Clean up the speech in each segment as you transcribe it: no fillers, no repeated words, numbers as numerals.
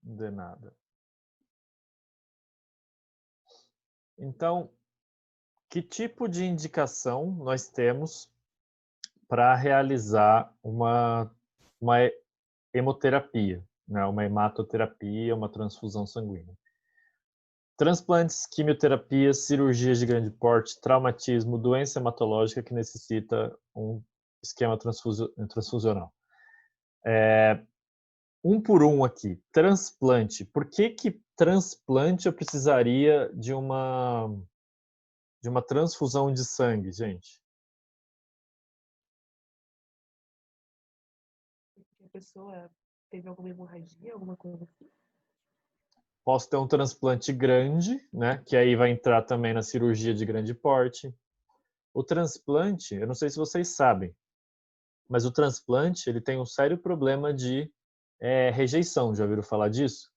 De nada. Então, que tipo de indicação nós temos para realizar uma hemoterapia, né? Uma hematoterapia, uma transfusão sanguínea? Transplantes, quimioterapias, cirurgias de grande porte, traumatismo, doença hematológica que necessita um esquema transfusional. Um por um aqui. Transplante. Por que transplante eu precisaria de uma transfusão de sangue, gente? Porque a pessoa teve alguma hemorragia, alguma coisa assim? Posso ter um transplante grande, né? Que aí vai entrar também na cirurgia de grande porte. O transplante, eu não sei se vocês sabem, mas o transplante ele tem um sério problema de rejeição. Já ouviram falar disso?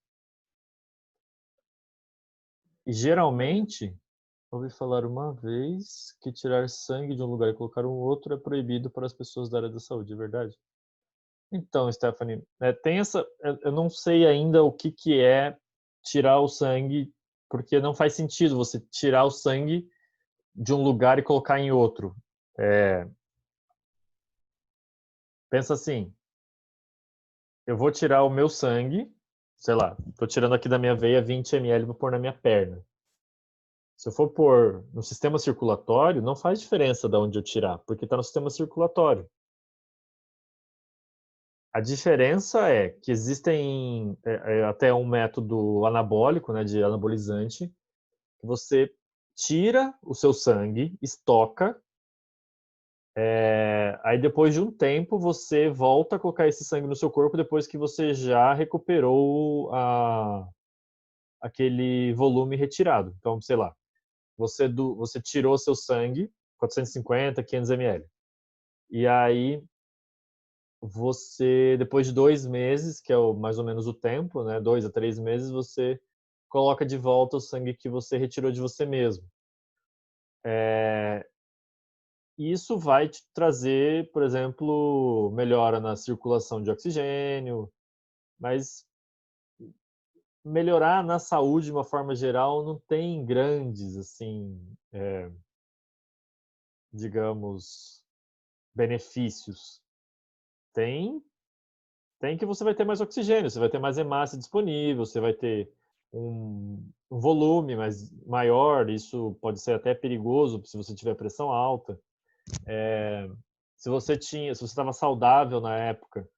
E geralmente, ouvi falar uma vez que tirar sangue de um lugar e colocar um outro é proibido para as pessoas da área da saúde, é verdade? Então, Stephanie, tem essa. Eu não sei ainda o que, que é tirar o sangue, porque não faz sentido você tirar o sangue de um lugar e colocar em outro. É, pensa assim, eu vou tirar o meu sangue, sei lá, estou tirando aqui da minha veia 20 ml para pôr na minha perna. Se eu for pôr no sistema circulatório, não faz diferença de onde eu tirar, porque está no sistema circulatório. A diferença é que existem até um método anabólico, né, de anabolizante, que você tira o seu sangue, estoca, aí depois de um tempo você volta a colocar esse sangue no seu corpo depois que você já recuperou aquele volume retirado. Então, sei lá, você tirou seu sangue, 450, 500 ml. E aí você, depois de 2 meses, que é mais ou menos o tempo, né, 2 a 3 meses, você coloca de volta o sangue que você retirou de você mesmo. E isso vai te trazer, por exemplo, melhora na circulação de oxigênio, mas melhorar na saúde de uma forma geral não tem grandes, assim, digamos, benefícios. Tem, tem que você vai ter mais oxigênio, você vai ter mais hemácia disponível, você vai ter um volume maior, isso pode ser até perigoso se você tiver pressão alta. Se você estava saudável na época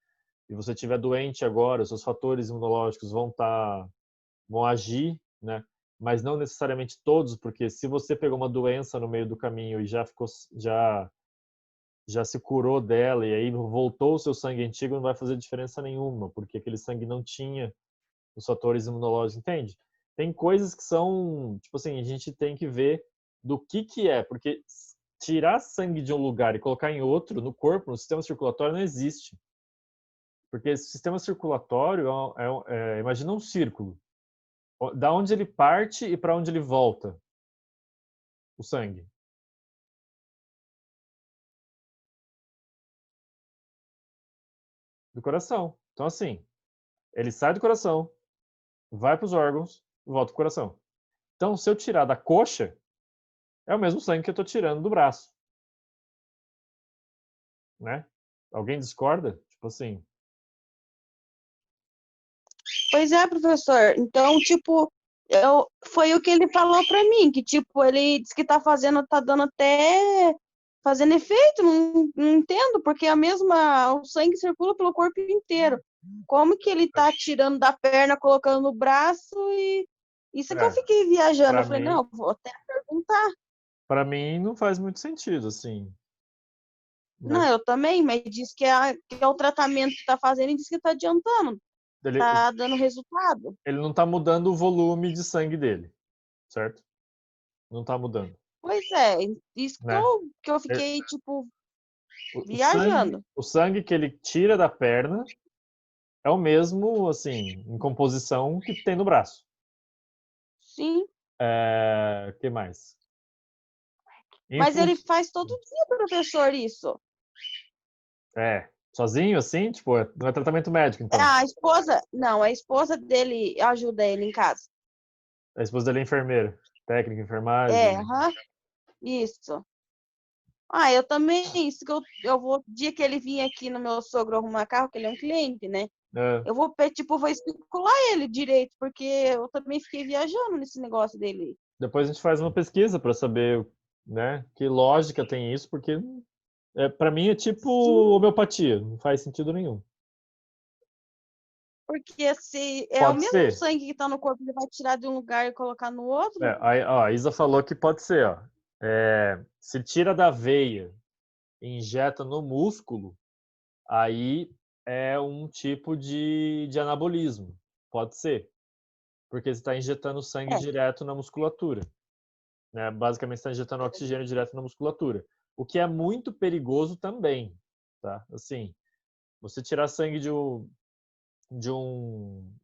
e você estiver doente agora, os seus fatores imunológicos vão agir, né? Mas não necessariamente todos, porque se você pegou uma doença no meio do caminho e já se curou dela e aí voltou o seu sangue antigo, não vai fazer diferença nenhuma, porque aquele sangue não tinha os fatores imunológicos, entende? Tem coisas que são, tipo assim, a gente tem que ver do que é, porque tirar sangue de um lugar e colocar em outro, no corpo, no sistema circulatório, não existe. Porque esse sistema circulatório imagina um círculo. Da onde ele parte e para onde ele volta, o sangue. Do coração. Então, assim, ele sai do coração, vai para os órgãos, volta para o coração. Então, se eu tirar da coxa, é o mesmo sangue que eu estou tirando do braço, né? Alguém discorda? Tipo assim, Pois é, professor. Então, tipo, foi o que ele falou para mim, que, tipo, ele disse que tá dando até fazendo efeito, não entendo, porque o sangue circula pelo corpo inteiro. Como que ele tá tirando da perna, colocando no braço e isso que eu é, fiquei viajando. para Eu falei, mim, não, vou até perguntar. para mim não faz muito sentido, assim, Não, né? eu também, mas diz que é o tratamento que tá fazendo e diz que tá adiantando, Ele, tá dando resultado. ele não está mudando o volume de sangue dele, certo? Não está mudando, Pois é, isso né? que eu É, fiquei, tipo, O sangue, viajando. o sangue que ele tira da perna é o mesmo, assim, em composição que tem no braço. Sim, Que mais? Em mas fun- ele faz todo dia, professor, isso. É. Sozinho, assim? Tipo, não é tratamento médico, então. A esposa, não, a esposa dele ajuda ele em casa. A esposa dele é enfermeira, técnica, É, enfermagem. aham, isso. Eu também, isso que eu vou, dia que ele vir aqui no meu sogro arrumar carro, que ele é um cliente, né? É. Eu vou, tipo, vou especular ele direito, porque eu também fiquei viajando nesse negócio dele. Depois a gente faz uma pesquisa para saber, né, que lógica tem isso, porque para mim é tipo Sim, homeopatia, não faz sentido nenhum. porque se é o Pode mesmo ser. sangue que tá no corpo, ele vai tirar de um lugar e colocar no outro. Ó, a Isa falou que pode ser, ó. Se tira da veia e injeta no músculo, aí é um tipo de anabolismo. Pode ser. Porque você está injetando sangue É, direto na musculatura. Né? Basicamente, você está injetando oxigênio direto na musculatura. O que é muito perigoso também. Tá? Assim, você tirar sangue de um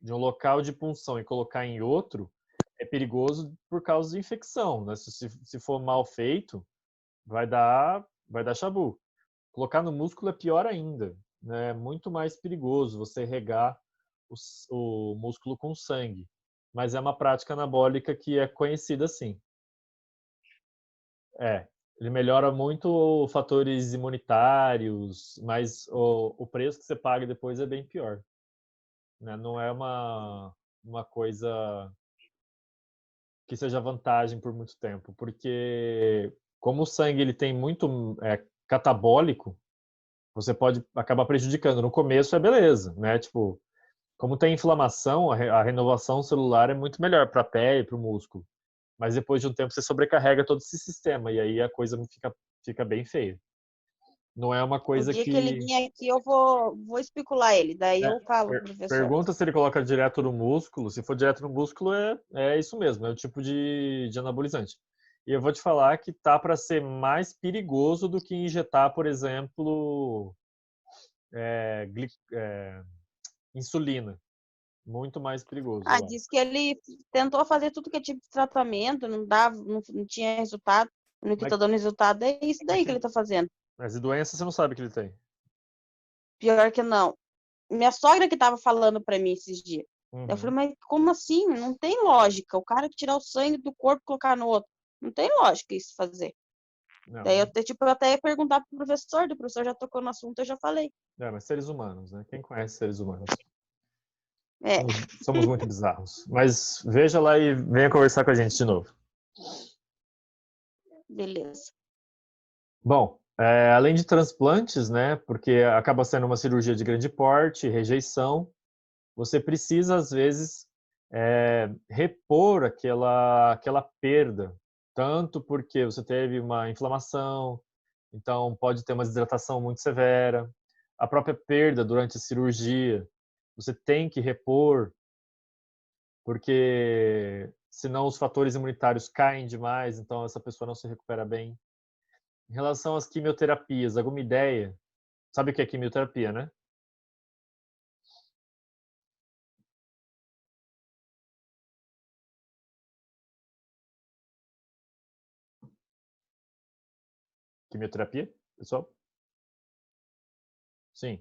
local de punção e colocar em outro é perigoso por causa de infecção. Né? Se for mal feito, vai dar chabu. Colocar no músculo é pior ainda. Né? É muito mais perigoso você regar o músculo com sangue. Mas é uma prática anabólica que é conhecida assim. Ele melhora muito fatores imunitários, mas o preço que você paga depois é bem pior. Né? Não é uma coisa que seja vantagem por muito tempo, porque como o sangue ele tem muito catabólico, você pode acabar prejudicando. No começo é beleza, né? Tipo, como tem inflamação, a renovação celular é muito melhor para a pele, para o músculo. Mas depois de um tempo você sobrecarrega todo esse sistema e aí a coisa fica bem feia. Não é uma o coisa dia que ele que. vir aqui, eu vou especular ele. Daí Né, eu falo pro professor. pergunta se ele coloca direto no músculo. Se for direto no músculo, é isso mesmo, é o tipo de anabolizante. E eu vou te falar que tá para ser mais perigoso do que injetar, por exemplo, é, insulina. Muito mais perigoso, eu acho. Diz que ele tentou fazer tudo que é tipo de tratamento, não dava, não tinha resultado. No que Mas, tá dando resultado é isso mas, daí que ele tá fazendo. mas e doença você não sabe que ele tem. Pior que não. Minha sogra que tava falando pra mim esses dias. Eu falei, Uhum. mas como assim? Não tem lógica. O cara que tirar o sangue do corpo e colocar no outro. Não tem lógica isso fazer. Daí Não, eu até ia perguntar pro professor, o professor já tocou no assunto, eu já falei. mas seres humanos, né? Quem conhece seres humanos? É, Somos muito bizarros. Mas veja lá e venha conversar com a gente de novo. beleza. Bom, além de transplantes, né, porque acaba sendo uma cirurgia de grande porte, rejeição, você precisa, às vezes, repor aquela perda, tanto porque você teve uma inflamação, então pode ter uma desidratação muito severa, a própria perda durante a cirurgia, você tem que repor, porque senão os fatores imunitários caem demais, então essa pessoa não se recupera bem. Em relação às quimioterapias, alguma ideia? Sabe o que é quimioterapia, né? Quimioterapia, pessoal? Sim.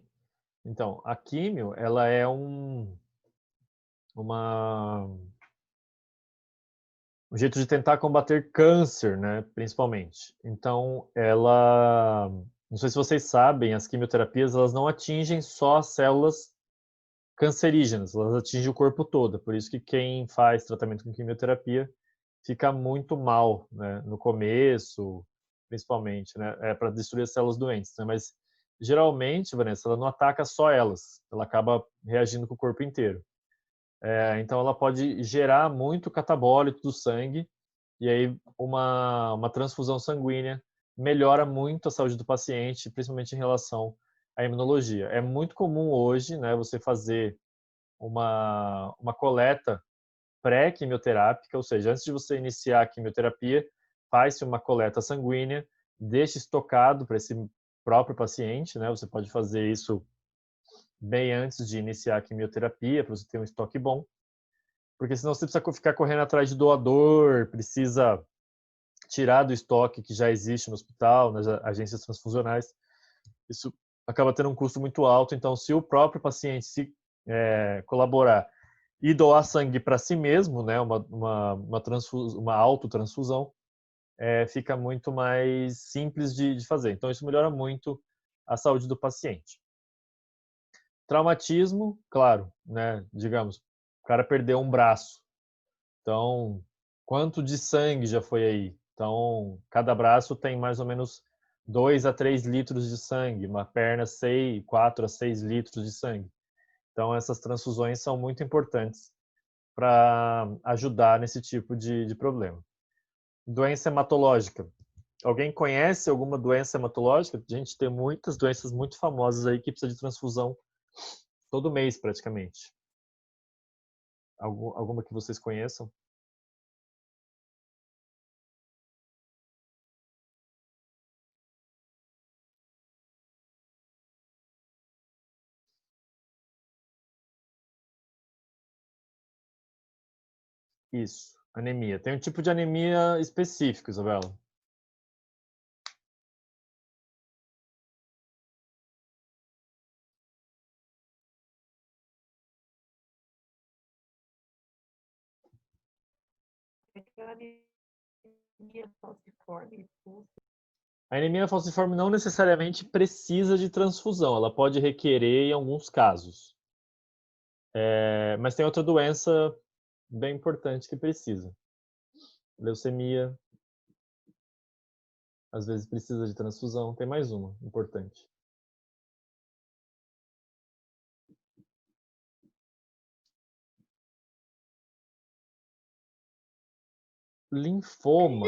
Então, a quimio, ela é uma, um jeito de tentar combater câncer, né, principalmente. Então, não sei se vocês sabem, as quimioterapias, elas não atingem só as células cancerígenas, elas atingem o corpo todo. Por isso que quem faz tratamento com quimioterapia fica muito mal, né, no começo, principalmente, né, para destruir as células doentes, né, mas geralmente, Vanessa, ela não ataca só elas, ela acaba reagindo com o corpo inteiro. Então ela pode gerar muito catabólito do sangue e aí uma transfusão sanguínea melhora muito a saúde do paciente, principalmente em relação à imunologia. É muito comum hoje, né, você fazer uma coleta pré-quimioterápica, ou seja, antes de você iniciar a quimioterapia, faz-se uma coleta sanguínea, deixa estocado para esse próprio paciente, né? Você pode fazer isso bem antes de iniciar a quimioterapia, para você ter um estoque bom, porque senão você precisa ficar correndo atrás de doador, precisa tirar do estoque que já existe no hospital, nas agências transfusionais. Isso acaba tendo um custo muito alto. Então, se o próprio paciente se colaborar e doar sangue para si mesmo, né, uma autotransfusão, fica muito mais simples de fazer. Então, isso melhora muito a saúde do paciente. Traumatismo, claro, né, digamos, o cara perdeu um braço. Então, quanto de sangue já foi aí? Então, cada braço tem mais ou menos 2 a 3 litros de sangue, uma perna 4 a 6 litros de sangue. Então, essas transfusões são muito importantes para ajudar nesse tipo de problema. Doença hematológica. Alguém conhece alguma doença hematológica? A gente tem muitas doenças muito famosas aí que precisa de transfusão todo mês, praticamente. Alguma que vocês conheçam? Isso, anemia. Tem um tipo de anemia específico, Isabela. Aquela anemia falciforme, A anemia falciforme não necessariamente precisa de transfusão, ela pode requerer em alguns casos. Mas tem outra doença bem importante que precisa. Leucemia, às vezes precisa de transfusão. Tem mais uma importante. Linfoma.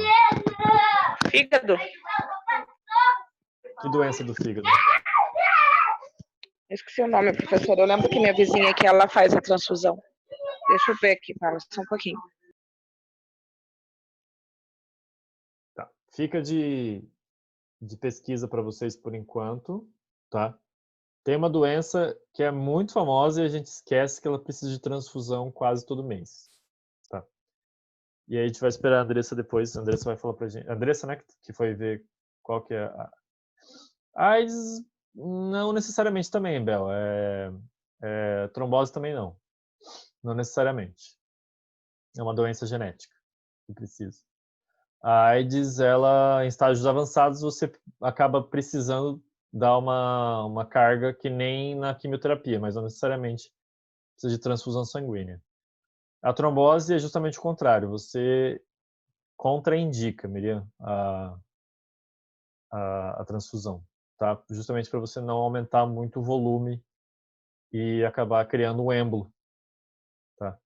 Fígado. Que doença do fígado? Esqueci o nome, professor. Eu lembro que minha vizinha aqui, ela faz a transfusão. Deixa eu ver aqui, fala só um pouquinho. Tá. Fica de pesquisa para vocês por enquanto, tá? Tem uma doença que é muito famosa e a gente esquece que ela precisa de transfusão quase todo mês, tá? E aí a gente vai esperar a Andressa depois. A Andressa vai falar pra gente. A Andressa, né, que foi ver qual que é a AIDS, não necessariamente também, Bel. Trombose também não. Não necessariamente. É uma doença genética que precisa. A AIDS, ela, em estágios avançados, você acaba precisando dar uma carga que nem na quimioterapia, mas não necessariamente precisa de transfusão sanguínea. A trombose é justamente o contrário. Você contraindica, Miriam, a transfusão, tá? Justamente para você não aumentar muito o volume e acabar criando um êmbolo, tá?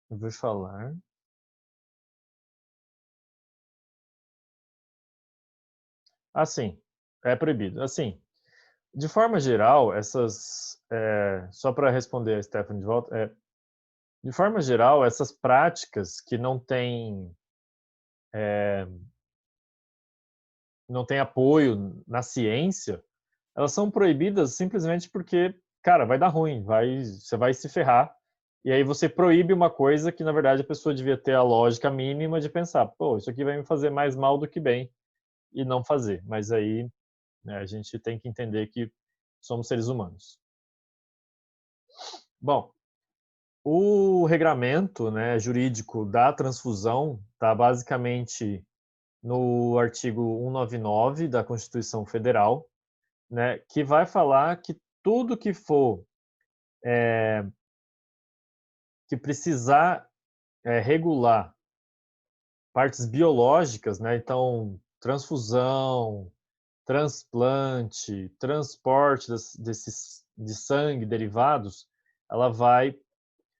Eu vou falar. Assim, é proibido. Assim, de forma geral, só para responder a Stephanie de volta, de forma geral, essas práticas que não têm apoio na ciência, elas são proibidas simplesmente porque, cara, vai dar ruim, você vai se ferrar. E aí você proíbe uma coisa que, na verdade, a pessoa devia ter a lógica mínima de pensar, pô, isso aqui vai me fazer mais mal do que bem, e não fazer. Mas aí, né, a gente tem que entender que somos seres humanos. Bom, o regramento, né, jurídico da transfusão está basicamente no artigo 199 da Constituição Federal, né, que vai falar que tudo que for que precisar regular partes biológicas, né, então transfusão, transplante, transporte de sangue, derivados, ela vai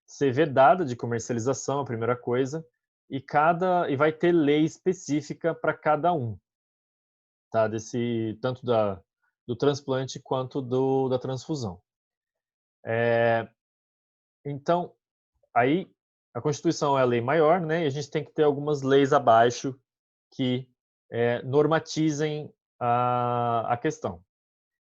ser vedada de comercialização, a primeira coisa, e vai ter lei específica para cada um, tá? Tanto do transplante quanto da transfusão. Então, aí a Constituição é a lei maior, né? E a gente tem que ter algumas leis abaixo que normatizem a questão.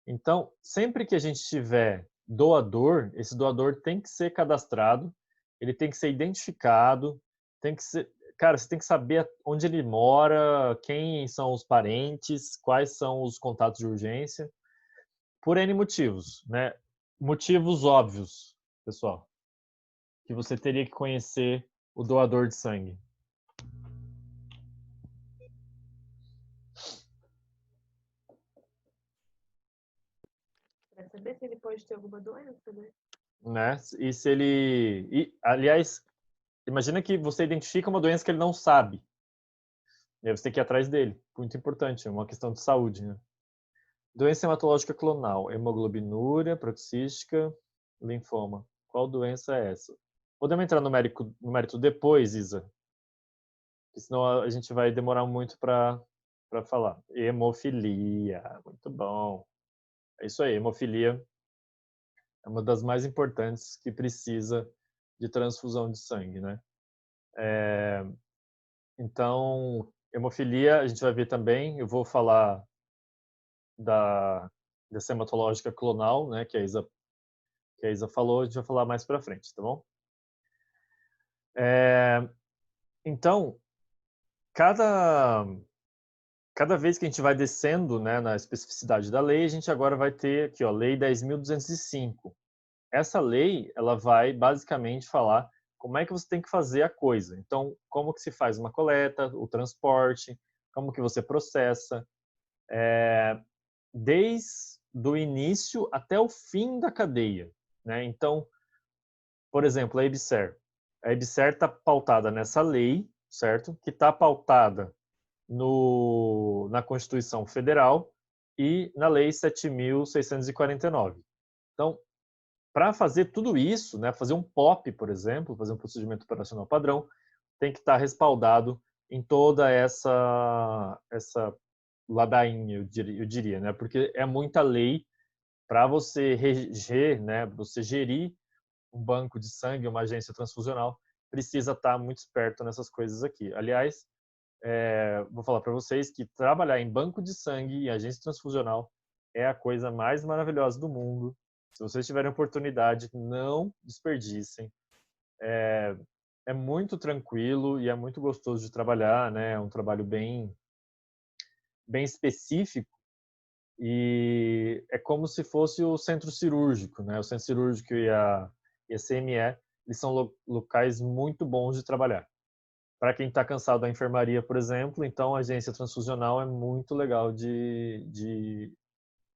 Então, sempre que a gente tiver doador, esse doador tem que ser cadastrado, ele tem que ser identificado, tem que ser, cara, você tem que saber onde ele mora, quem são os parentes, quais são os contatos de urgência. por N motivos, né? Motivos óbvios, pessoal, que você teria que conhecer o doador de sangue. Pra saber se ele pode ter alguma doença, né? Né? E se ele... E, aliás, imagina que você identifica uma doença que ele não sabe. E aí você tem que ir atrás dele. Muito importante, é uma questão de saúde, né? Doença hematológica clonal, hemoglobinúria, proxística, linfoma. Qual doença é essa? Podemos entrar no mérito depois, Isa? Porque senão a gente vai demorar muito para falar. Hemofilia, muito bom. É isso aí, hemofilia é uma das mais importantes que precisa de transfusão de sangue, né? Então, hemofilia, a gente vai ver também, eu vou falar dessa hematológica clonal, né, que a Isa falou, a gente vai falar mais para frente, tá bom? Então, cada vez que a gente vai descendo, né, na especificidade da lei, a gente agora vai ter aqui, ó, Lei 10.205. Essa lei, ela vai basicamente falar como é que você tem que fazer a coisa. Então, como que se faz uma coleta, o transporte, como que você processa, desde o início até o fim da cadeia, né? Então, por exemplo, a EBSER. A EBSER está pautada nessa lei, certo? Que está pautada na Constituição Federal e na Lei 7.649. Então, para fazer tudo isso, né, fazer um POP, por exemplo, fazer um procedimento operacional padrão, tem que estar respaldado em toda essa ladainha, eu diria, né? Porque é muita lei para você reger, né? Você gerir um banco de sangue, uma agência transfusional, precisa estar muito esperto nessas coisas aqui. Aliás, vou falar para vocês que trabalhar em banco de sangue e agência transfusional é a coisa mais maravilhosa do mundo. Se vocês tiverem oportunidade, não desperdicem. É muito tranquilo e é muito gostoso de trabalhar, né? É um trabalho bem específico e é como se fosse o centro cirúrgico, né? O centro cirúrgico e a CME, eles são locais muito bons de trabalhar. Para quem está cansado da enfermaria, por exemplo, então a agência transfusional é muito legal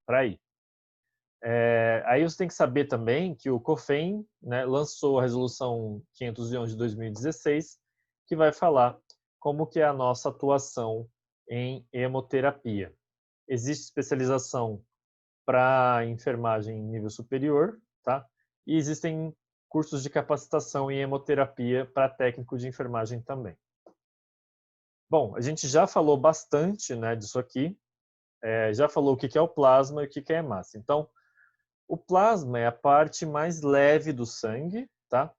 para ir. Aí você tem que saber também que o COFEN, né, lançou a resolução 511 de 2016, que vai falar como que é a nossa atuação em hemoterapia. Existe especialização para enfermagem em nível superior, tá? E existem cursos de capacitação em hemoterapia para técnico de enfermagem também. Bom, a gente já falou bastante, né, disso aqui, já falou o que é o plasma e o que é a hemácia. Então, o plasma é a parte mais leve do sangue, tá?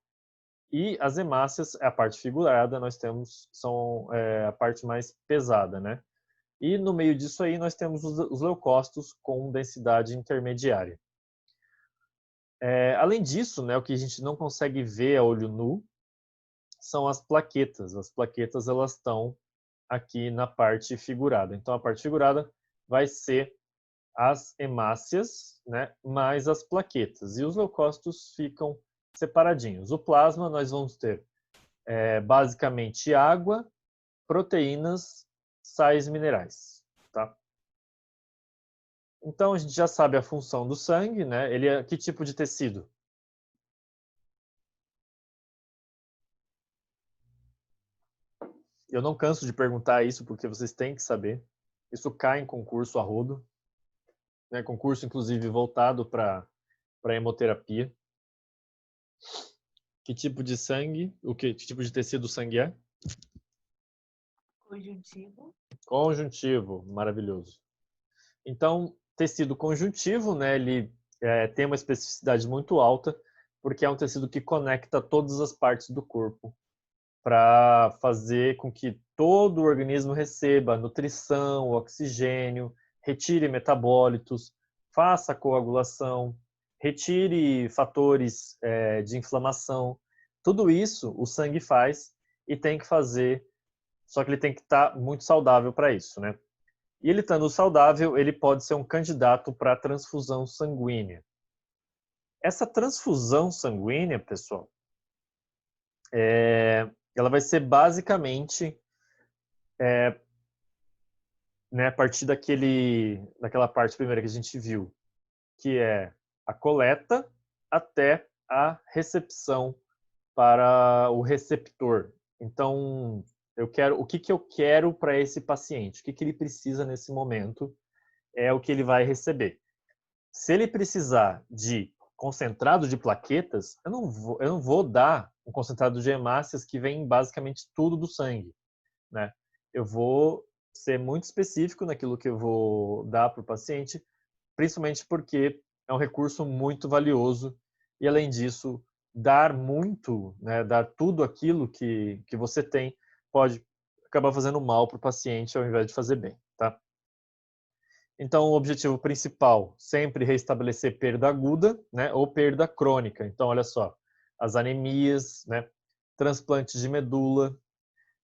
E as hemácias é a parte figurada, são a parte mais pesada, né? E no meio disso aí nós temos os leucócitos com densidade intermediária. Além disso, né, o que a gente não consegue ver a olho nu são as plaquetas. As plaquetas elas estão aqui na parte figurada. Então a parte figurada vai ser as hemácias, né, mais as plaquetas. E os leucócitos ficam separadinhos. O plasma nós vamos ter basicamente água, proteínas, sais minerais, tá? Então a gente já sabe a função do sangue, né? Ele é que tipo de tecido? Eu não canso de perguntar isso porque vocês têm que saber. Isso cai em concurso a rodo, né? Concurso inclusive voltado para hemoterapia. Que tipo de sangue? Que tipo de tecido o sangue é? Conjuntivo. Conjuntivo, maravilhoso. Então, tecido conjuntivo, né, ele tem uma especificidade muito alta, porque é um tecido que conecta todas as partes do corpo para fazer com que todo o organismo receba nutrição, oxigênio, retire metabólitos, faça coagulação, retire fatores de inflamação. Tudo isso o sangue faz e tem que fazer, só que ele tem que estar muito saudável para isso, né? E ele estando saudável, ele pode ser um candidato para transfusão sanguínea. Essa transfusão sanguínea, pessoal, ela vai ser basicamente a partir daquela parte primeira que a gente viu, que é a coleta até a recepção para o receptor. Então, o que eu quero para esse paciente? O que ele precisa nesse momento é o que ele vai receber. Se ele precisar de concentrado de plaquetas, eu não vou dar um concentrado de hemácias que vem basicamente tudo do sangue, né? Eu vou ser muito específico naquilo que eu vou dar para o paciente, principalmente porque é um recurso muito valioso e, além disso, dar muito, né, dar tudo aquilo que você tem pode acabar fazendo mal para o paciente ao invés de fazer bem, tá? Então, o objetivo principal, sempre restabelecer perda aguda, né, ou perda crônica. Então, olha só, as anemias, né, transplantes de medula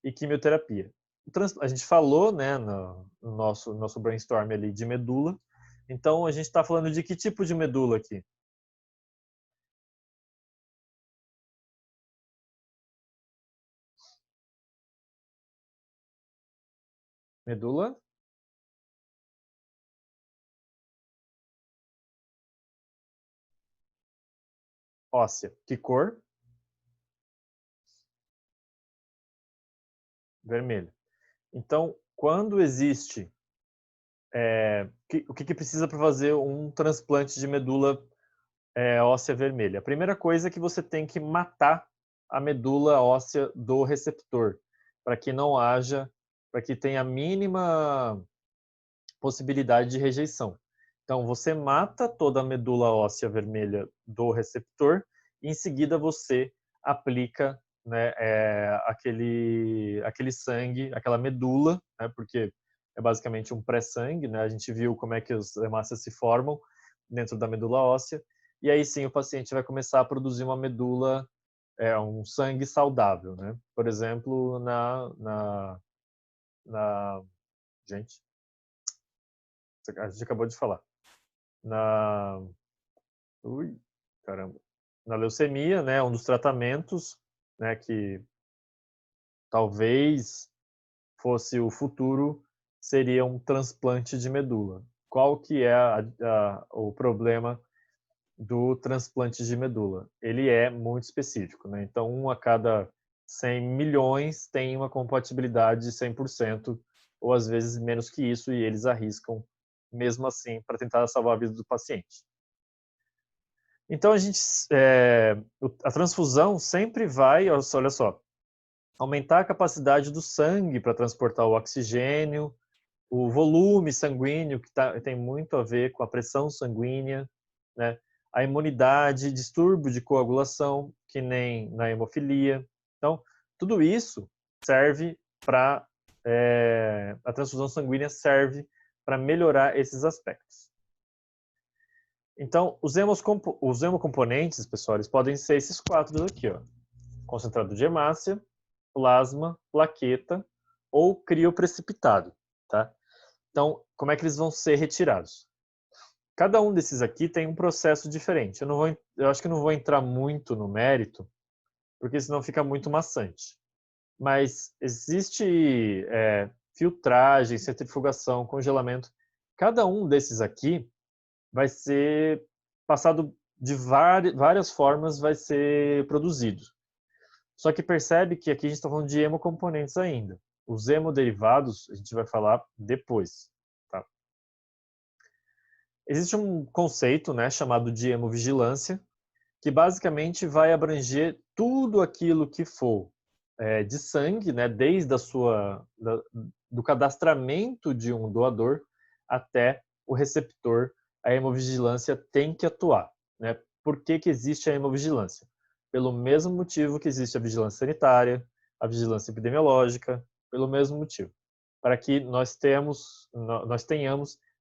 e quimioterapia. A gente falou, né, no nosso brainstorm ali de medula. Então, a gente está falando de que tipo de medula aqui? Medula óssea. Que cor? Vermelho. Então, quando existe... o que precisa para fazer um transplante de medula óssea vermelha? A primeira coisa é que você tem que matar a medula óssea do receptor, para que não haja, para que tenha a mínima possibilidade de rejeição. Então, você mata toda a medula óssea vermelha do receptor e, em seguida, você aplica, né, aquele sangue, aquela medula, né, porque é basicamente um pré-sangue, né? A gente viu como é que as hemácias se formam dentro da medula óssea, e aí sim o paciente vai começar a produzir uma medula, um sangue saudável, né? Por exemplo, gente, a gente acabou de falar. Ui, caramba. Na leucemia, né, um dos tratamentos, né, que talvez fosse o futuro, seria um transplante de medula. Qual que é o problema do transplante de medula? Ele é muito específico, né? Então, 1 a cada 100 milhões tem uma compatibilidade de 100%, ou às vezes menos que isso, e eles arriscam mesmo assim para tentar salvar a vida do paciente. Então, a transfusão sempre vai, olha só, aumentar a capacidade do sangue para transportar o oxigênio, o volume sanguíneo, que tem muito a ver com a pressão sanguínea, né? A imunidade, distúrbio de coagulação, que nem na hemofilia. Então, tudo isso serve para... a transfusão sanguínea serve para melhorar esses aspectos. Então, os hemocomponentes, pessoal, eles podem ser esses 4 aqui, ó. Concentrado de hemácia, plasma, plaqueta ou crioprecipitado, tá? Então, como é que eles vão ser retirados? Cada um desses aqui tem um processo diferente. Eu acho que não vou entrar muito no mérito, porque senão fica muito maçante. Mas existe filtragem, centrifugação, congelamento. Cada um desses aqui vai ser passado de várias formas, vai ser produzido. Só que percebe que aqui a gente está falando de hemocomponentes ainda. Os hemoderivados a gente vai falar depois. Tá? Existe um conceito, né, chamado de hemovigilância, que basicamente vai abranger tudo aquilo que for de sangue, né, desde do cadastramento de um doador até o receptor. A hemovigilância tem que atuar, né? Por que existe a hemovigilância? Pelo mesmo motivo que existe a vigilância sanitária, a epidemiológica, pelo mesmo motivo. Para que nós tenhamos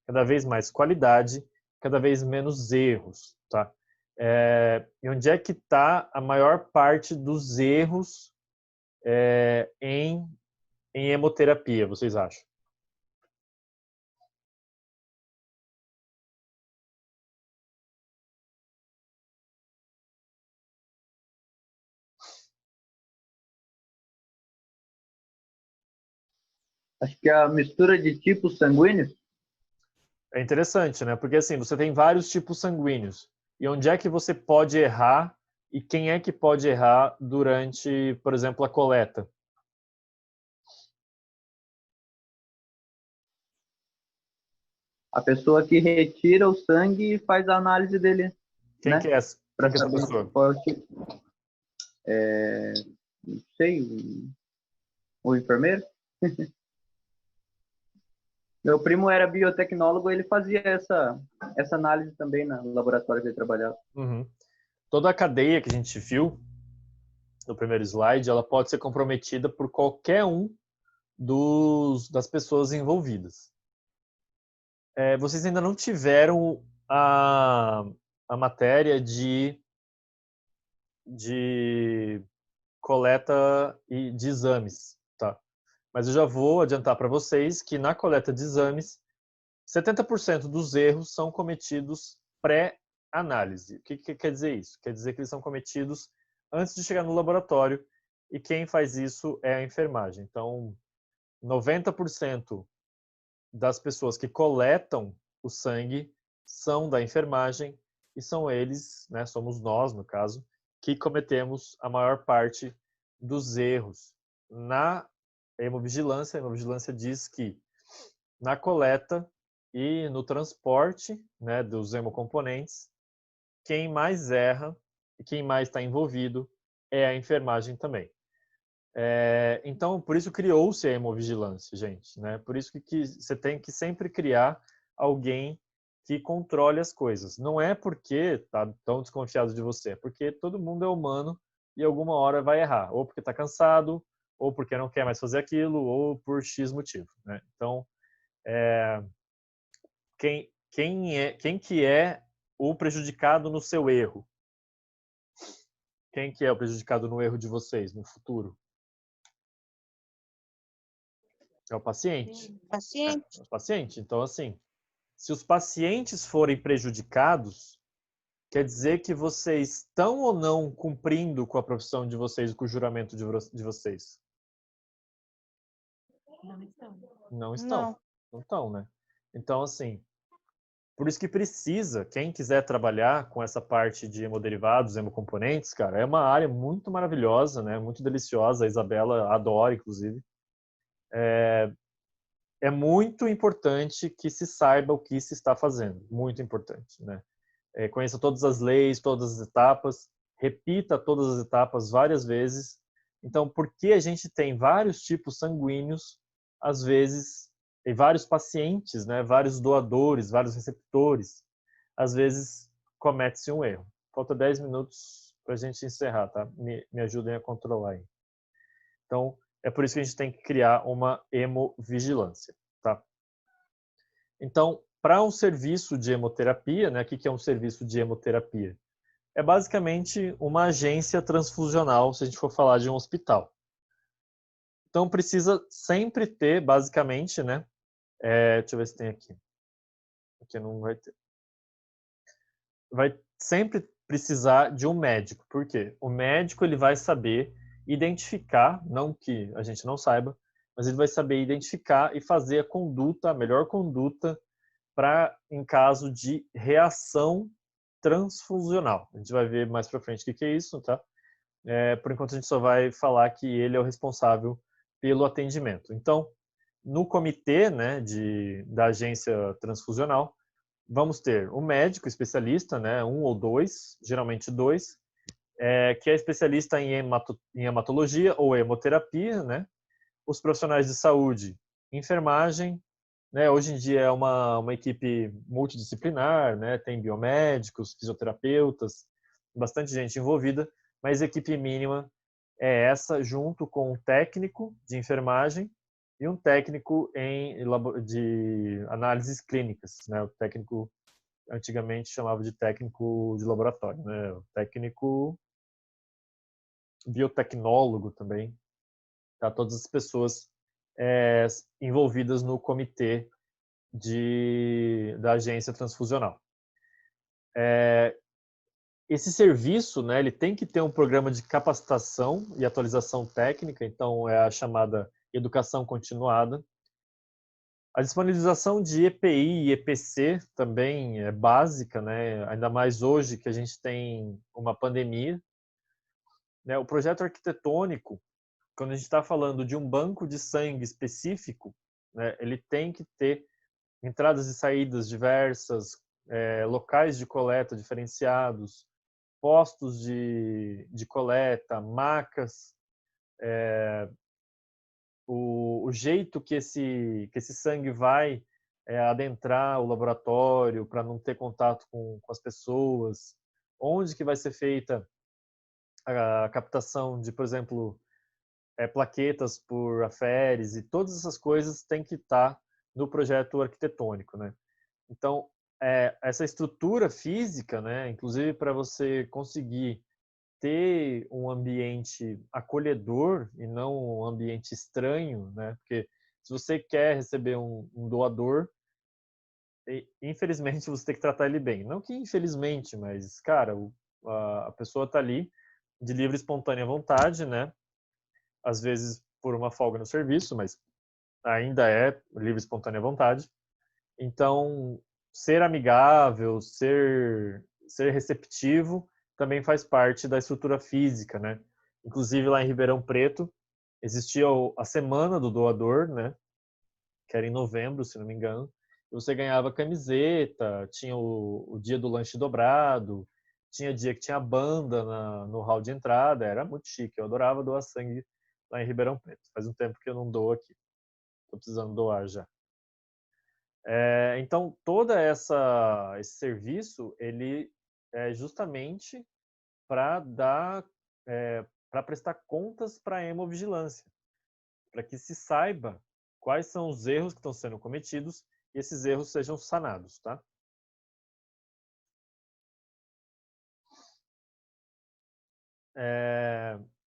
cada vez mais qualidade, cada vez menos erros, tá? E onde é que está a maior parte dos erros em hemoterapia, vocês acham? Acho que é a mistura de tipos sanguíneos. É interessante, né? Porque assim, você tem vários tipos sanguíneos. E onde é que você pode errar e quem é que pode errar durante, por exemplo, a coleta? A pessoa que retira o sangue e faz a análise dele, Quem né? que é essa, quem Para que é essa saber pessoa? qual é o tipo. Não sei, o enfermeiro. Meu primo era biotecnólogo, ele fazia essa análise também no laboratório que ele trabalhava. Uhum. Toda a cadeia que a gente viu no primeiro slide, ela pode ser comprometida por qualquer um das pessoas envolvidas. Vocês ainda não tiveram a matéria de coleta e de exames, tá? Mas eu já vou adiantar para vocês que na coleta de exames, 70% dos erros são cometidos pré-análise. O que quer dizer isso? Quer dizer que eles são cometidos antes de chegar no laboratório e quem faz isso é a enfermagem. Então, 90% das pessoas que coletam o sangue são da enfermagem e são eles, né, somos nós, no caso, que cometemos a maior parte dos erros. Na hemovigilância, a hemovigilância diz que na coleta e no transporte, né, dos hemocomponentes, quem mais erra e quem mais está envolvido é a enfermagem também. Então, por isso criou-se a hemovigilância, gente, né? Por isso que você tem que sempre criar alguém que controle as coisas. Não é porque tá tão desconfiado de você, é porque todo mundo é humano e alguma hora vai errar, ou porque está cansado, ou porque não quer mais fazer aquilo, ou por X motivo, né? Então, quem que é o prejudicado no seu erro? Quem que é o prejudicado no erro de vocês no futuro? É o paciente. Paciente. É o paciente. Então, assim, se os pacientes forem prejudicados, quer dizer que vocês estão ou não cumprindo com a profissão de vocês, com o juramento de vocês? Não estão. Não estão. Não. Não estão, né? Então, assim, por isso que precisa, quem quiser trabalhar com essa parte de hemoderivados, hemocomponentes, cara, é uma área muito maravilhosa, né? Muito deliciosa. A Isabela adora, inclusive. É muito importante que se saiba o que se está fazendo. Muito importante, né? Conheça todas as leis, todas as etapas, repita todas as etapas várias vezes. Então, porque a gente tem vários tipos sanguíneos, às vezes, e vários pacientes, né, vários doadores, vários receptores, às vezes comete-se um erro. Falta 10 minutos para a gente encerrar, tá? Me ajudem a controlar aí. Então, é por isso que a gente tem que criar uma hemovigilância, tá? Então, para um serviço de hemoterapia, né, o que é um serviço de hemoterapia? É basicamente uma agência transfusional, se a gente for falar de um hospital. Então, precisa sempre ter, basicamente, né? Deixa eu ver se tem aqui. Aqui não vai ter. Vai sempre precisar de um médico. Por quê? O médico ele vai saber identificar, não que a gente não saiba, mas ele vai saber identificar e fazer a conduta, a melhor conduta para em caso de reação transfusional. A gente vai ver mais para frente o que é isso, tá? Por enquanto a gente só vai falar que ele é o responsável pelo atendimento. Então, no comitê, né, da agência transfusional, vamos ter um médico especialista, né, um ou dois, geralmente dois, que é especialista em hematologia ou hemoterapia, né? Os profissionais de saúde, enfermagem, né? Hoje em dia é uma equipe multidisciplinar, né? Tem biomédicos, fisioterapeutas, bastante gente envolvida, mas a equipe mínima é essa, junto com um técnico de enfermagem e um técnico de análises clínicas, né? O técnico antigamente chamava de técnico de laboratório, né? O técnico biotecnólogo também, tá? Todas as pessoas envolvidas no comitê da agência transfusional. Esse serviço, né, ele tem que ter um programa de capacitação e atualização técnica, então é a chamada educação continuada. A disponibilização de EPI e EPC também é básica, né? Ainda mais hoje que a gente tem uma pandemia, né? O projeto arquitetônico, quando a gente está falando de um banco de sangue específico, né, ele tem que ter entradas e saídas diversas, locais de coleta diferenciados, postos de coleta, macas, o jeito que esse sangue vai adentrar o laboratório para não ter contato com as pessoas, onde que vai ser feita a captação de, por exemplo, plaquetas por aferes, e todas essas coisas têm que estar no projeto arquitetônico, né? Então, essa estrutura física, né, inclusive para você conseguir ter um ambiente acolhedor e não um ambiente estranho, né? Porque se você quer receber um doador, infelizmente você tem que tratar ele bem. Não que infelizmente, mas, cara, a pessoa está ali de livre e espontânea vontade, né? Às vezes por uma folga no serviço, mas ainda é livre e espontânea vontade. Então, ser amigável, ser receptivo também faz parte da estrutura física, né? Inclusive lá em Ribeirão Preto existia a semana do doador, né? Que era em novembro, se não me engano. E você ganhava camiseta, tinha o dia do lanche dobrado, tinha dia que tinha banda no hall de entrada, era muito chique. Eu adorava doar sangue lá em Ribeirão Preto. Faz um tempo que eu não dou aqui. Estou precisando doar já. Então, esse serviço, ele é justamente para para prestar contas para a hemovigilância, para que se saiba quais são os erros que estão sendo cometidos e esses erros sejam sanados, tá?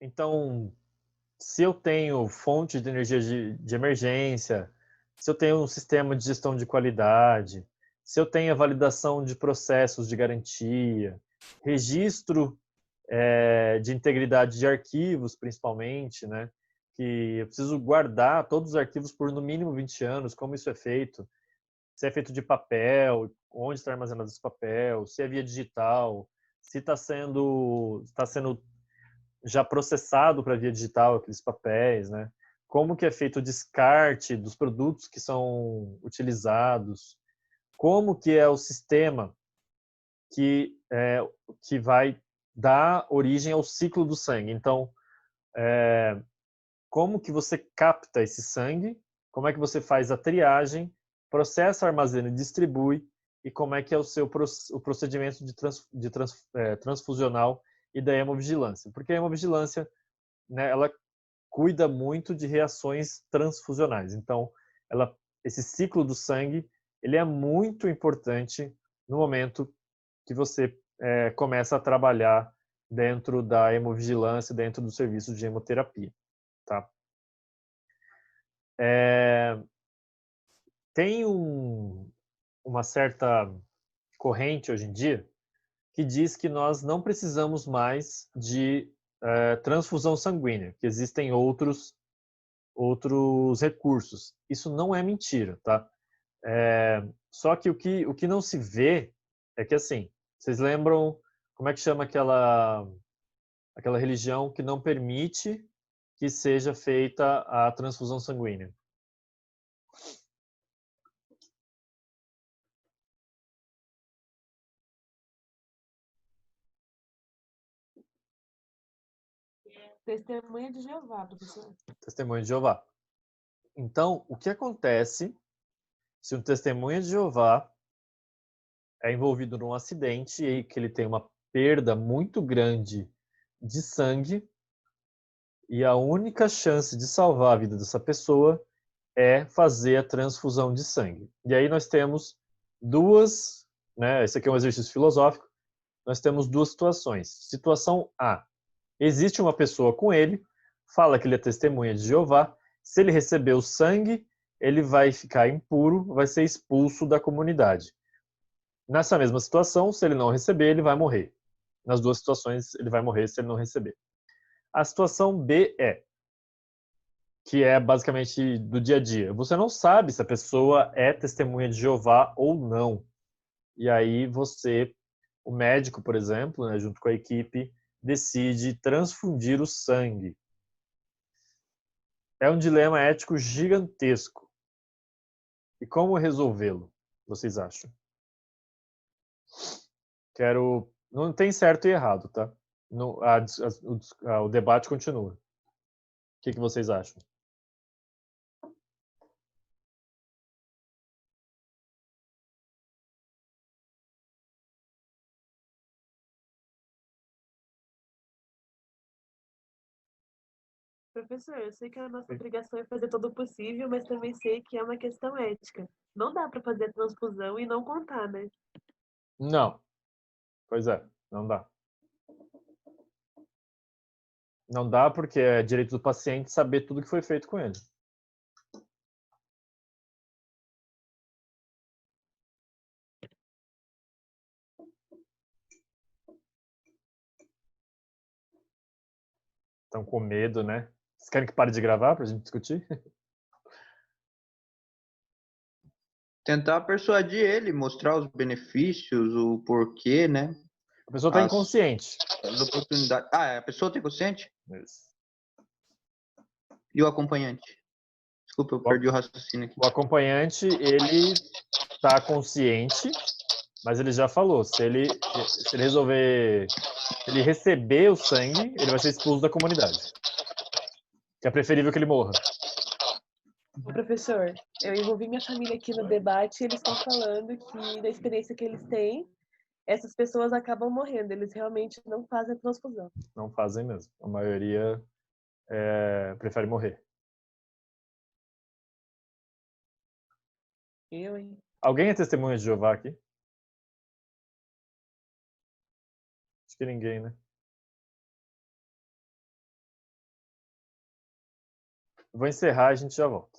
Então, se eu tenho fonte de energia de emergência, se eu tenho um sistema de gestão de qualidade, se eu tenho a validação de processos de garantia, registro de integridade de arquivos, principalmente, né? Que eu preciso guardar todos os arquivos por no mínimo 20 anos, como isso é feito, se é feito de papel, onde está armazenado esse papel, se é via digital, se está sendo já processado para via digital aqueles papéis, né? Como que é feito o descarte dos produtos que são utilizados, como que é o sistema que vai dar origem ao ciclo do sangue. Então, como que você capta esse sangue, como é que você faz a triagem, processa, armazena e distribui, e como é que é o procedimento transfusional e da hemovigilância. Porque a hemovigilância, né, ela cuida muito de reações transfusionais. Então, esse ciclo do sangue, ele é muito importante no momento que você começa a trabalhar dentro da hemovigilância, dentro do serviço de hemoterapia. Tá? Tem uma certa corrente hoje em dia que diz que nós não precisamos mais de transfusão sanguínea, que existem outros recursos. Isso não é mentira, tá? Só que o que não se vê é que, assim, vocês lembram como é que chama aquela religião que não permite que seja feita a transfusão sanguínea? Testemunha de Jeová, professor. Testemunha de Jeová. Então, o que acontece se um testemunha de Jeová é envolvido num acidente e que ele tem uma perda muito grande de sangue e a única chance de salvar a vida dessa pessoa é fazer a transfusão de sangue. E aí nós temos né, esse aqui é um exercício filosófico, nós temos duas situações. Situação A, existe uma pessoa com ele, fala que ele é testemunha de Jeová, se ele receber o sangue, ele vai ficar impuro, vai ser expulso da comunidade. Nessa mesma situação, se ele não receber, ele vai morrer. Nas duas situações, ele vai morrer se ele não receber. A situação B é que é basicamente do dia a dia. Você não sabe se a pessoa é testemunha de Jeová ou não. E aí você, o médico, por exemplo, né, junto com a equipe, decide transfundir o sangue. É um dilema ético gigantesco. E como resolvê-lo, vocês acham? Não tem certo e errado, tá? O debate continua. O que vocês acham? Professor, eu sei que a nossa obrigação é fazer todo o possível, mas também sei que é uma questão ética. Não dá para fazer a transfusão e não contar, né? Não. Pois é, não dá. Não dá porque é direito do paciente saber tudo que foi feito com ele. Estão com medo, né? Vocês querem que pare de gravar para a gente discutir? Tentar persuadir ele, mostrar os benefícios, o porquê, né? A pessoa está As- inconsciente. As oportunidades. Ah, a pessoa tem consciente? Isso. E o acompanhante? Desculpa, eu perdi o raciocínio aqui. O acompanhante, ele está consciente, mas ele já falou, se ele resolver, se ele receber o sangue, ele vai ser expulso da comunidade. Que é preferível que ele morra. Ô, professor, eu envolvi minha família aqui no debate e eles estão falando que, da experiência que eles têm, essas pessoas acabam morrendo. Eles realmente não fazem a transfusão. Não fazem mesmo. A maioria prefere morrer. Eu, hein? Alguém é testemunha de Jeová aqui? Acho que ninguém, né? Vou encerrar e a gente já volta.